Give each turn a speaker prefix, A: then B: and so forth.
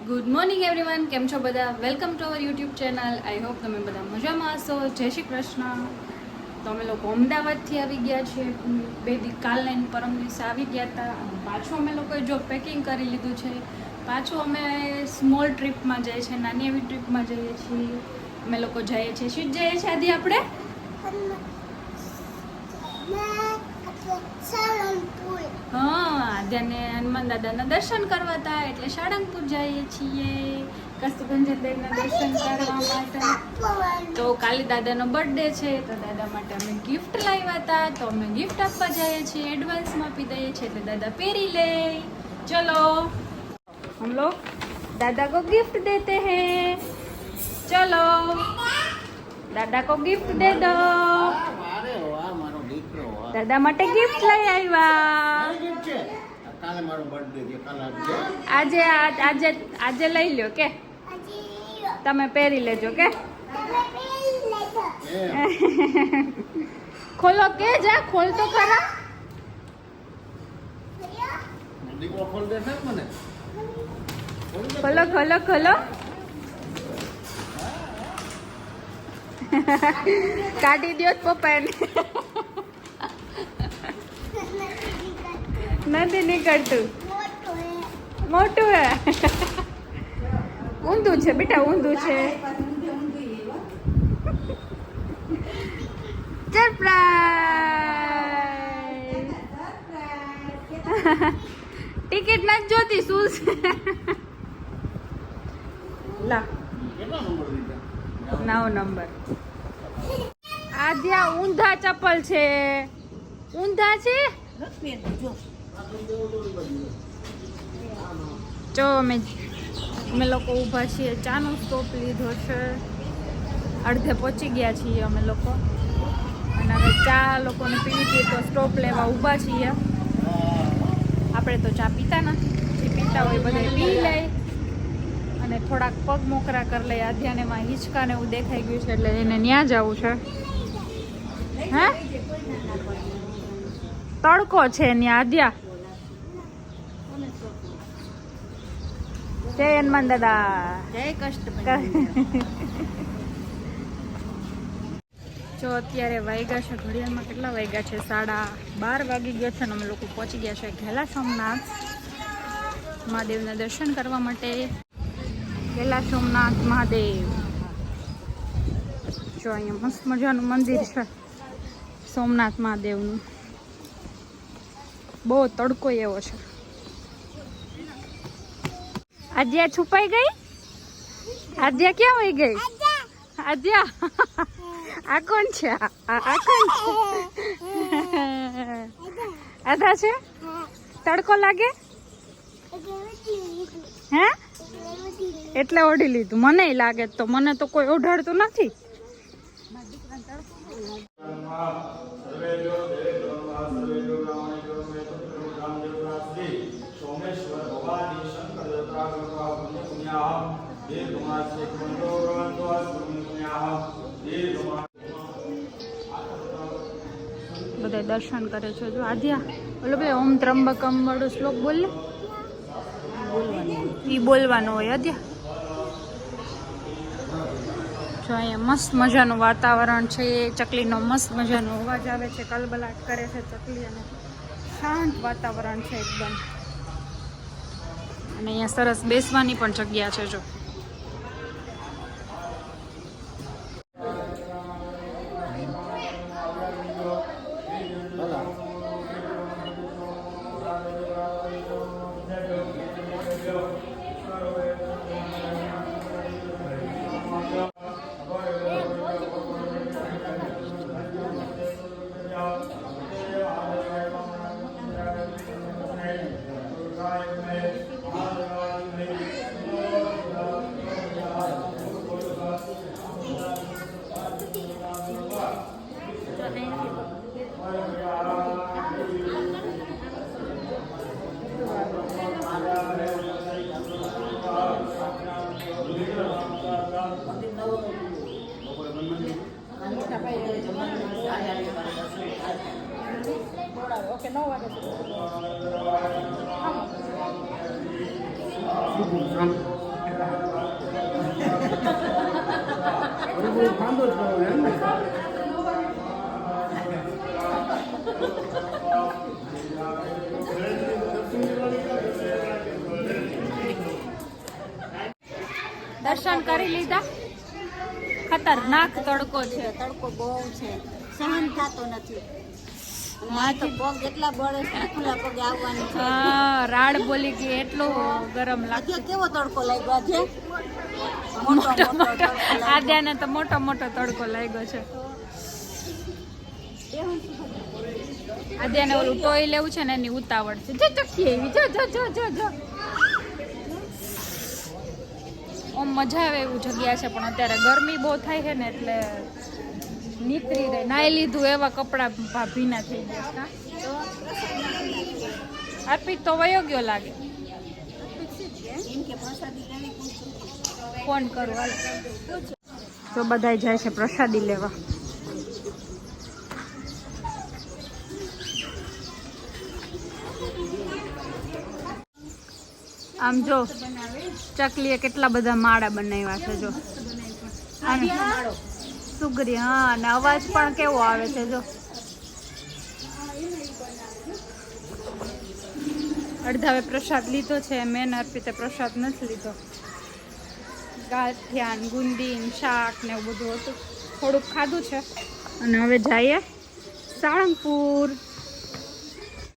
A: Good morning everyone, કેમ છો બધા? Welcome to our YouTube channel. I hope તમે બધા મજામાં હશો. જય શ્રી કૃષ્ણ. તો અમે લોકો અમદાવાદથી આવી ગયા છીએ. કાલને પરમ દિવસે આવી ગયા હતા. પાછું અમે લોકોએ જો પેકિંગ કરી લીધું છે. પાછું અમે સ્મોલ ટ્રીપમાં જઈએ છીએ, નાની એવી ટ્રીપમાં જઈએ છીએ. અમે લોકો જઈએ છીએ, શીટ જઈએ છીએ આદિ આપણે હા આદ્યાને હનુમાન દાદાના દર્શન કરવા હતા, એટલે સાળંગપુર જઈએ છીએ કસ્તુરબેનના દર્શન કરવા માટે. તો કાલે દાદાનો બર્થડે છે, તો દાદા માટે અમે ગિફ્ટ લાવ્યા હતા. તો અમે ગિફ્ટ આપવા જઈએ છીએ, એડવાન્સમાં આપી દઈએ છીએ, એટલે દાદા પહેરી લે. ચલો हम लोग दादा को गिफ्ट देते हैं. चलो दादा को गिफ्ट दे दो. દાદા માટે ગિફ્ટ લઈ આવ્યા. આજે આજે આજે લઈ લ્યો કે તમે પહેરી લેજો કે ખોલો કે જા ખોલ તો ખરા. ખોલો ખોલો ખોલો. કાઢી દો પપ્પાને. નથી નીકળતું. મોટું હે. ઊંધું છે બેટા, ઊંધું છે. સરપ્રાઈઝ. ટિકિટ નથી જોતી, શું છે? લા 9 નંબર. આદ્યા ઊંધા ચપ્પલ છે. ઊંધા છે. જો અમે લોકો ઊભા છીએ, ચાનો સ્ટોપ લીધો છે. અડધે પહોંચી ગયા છીએ અમે લોકો, અને હવે ચા લોકોને પીવી છીએ તો સ્ટોપ લેવા ઊભા છીએ. આપણે તો ચા પીતા નથી, જે પીતા હોય બધા પી લે, અને થોડાક પગ મોકરા કરી લે. આધ્યાને માં હિંચકા ને એવું દેખાઈ ગયું છે, એટલે એને ત્યાં જવું છે. હે તડકો છે ત્યાં આદ્યા. જય હનુમાન દાદા. જય કષ્ટ. જો અત્યારે વાગ્યા છે, ઘડિયાળમાં કેટલા વાગ્યા છે? 12:30 વાગી ગયા છે, અને અમે લોકો પહોંચી ગયા છે ઘેલા સોમનાથ મહાદેવના દર્શન કરવા માટે. ઘેલા સોમનાથ મહાદેવ. જો અહીંયા મસ્ત મજાનું મંદિર છે સોમનાથ મહાદેવનું. બહુ તડકો એવો છે. આદ્યા છુપાઈ ગઈ. આદ્યા ક્યાં વહી ગઈ? આદ્યા આ કોણ છે? આ કોણ છે? આધા છે. તડકો લાગે હે એટલે ઓઢી લીધું. મને લાગે તો, મને તો કોઈ ઓઢાડતું નથી. બધા દર્શન કરે છે. જો આદ્યા બોલો ભાઈ, ઓમ ત્રંબકમ વાળો શ્લોક બોલ લે. ઈ બોલવાનો હોય આદ્યા. જો અહીંયા મસ્ત મજાનું વાતાવરણ છે. ચકલીનો મસ્ત મજાનો અવાજ આવે છે, કલબલાટ કરે છે ચકલી, અને શાંત વાતાવરણ છે એકદમ. અને અહીંયા સરસ બેસવાની પણ જગ્યા છે. જો ઓકે 9 વાગે સુધી. દર્શન કરી લીધા. ખતરનાક તડકો છે.
B: તડકો બહુ છે, સહન થતો નથી. માથે પગ એટલા બળે છે, ખુલ્લા પગે આવવાની છે.
A: હા, રાડ બોલી ગઈ, એટલો ગરમ લાગે.
B: આજે કેવો તડકો લાગ્યો છે,
A: મોટો મોટો. આદ્યાને તો મોટો મોટો તડકો લાગ્યો છે. આદ્યાને ઓલું ટોય લેવું છે ને એની ઉતાવળ છે. જો ચખી એવી, જો જો જો જો જો. ઓમ મજા આવે એવું જગ્યા છે, પણ અત્યારે ગરમી બહુ થાય છે ને એટલે નીતરી રહે. નાઈ લીધું એવા કપડા ભીના થઈ ગયા. અર્પિત તો વયો ગયો લાગે. ફોન કરું હાલ. તો બધાય જાય છે પ્રસાદી લેવા. આમ જો ચકલીએ કેટલા બધા માળા બનાવ્યા છે. જો સુગરી. હા, અને અવાજ પણ કેવો આવે છે. જો અડધાવે પ્રસાદ લીધો છે. મેન અર્પિતે પ્રસાદ નથી લીધો. ગાંઠિયા, ગુંદી, શાક ને એવું બધું હતું. થોડુંક ખાધું છે અને હવે જઈએ સાળંગપુર.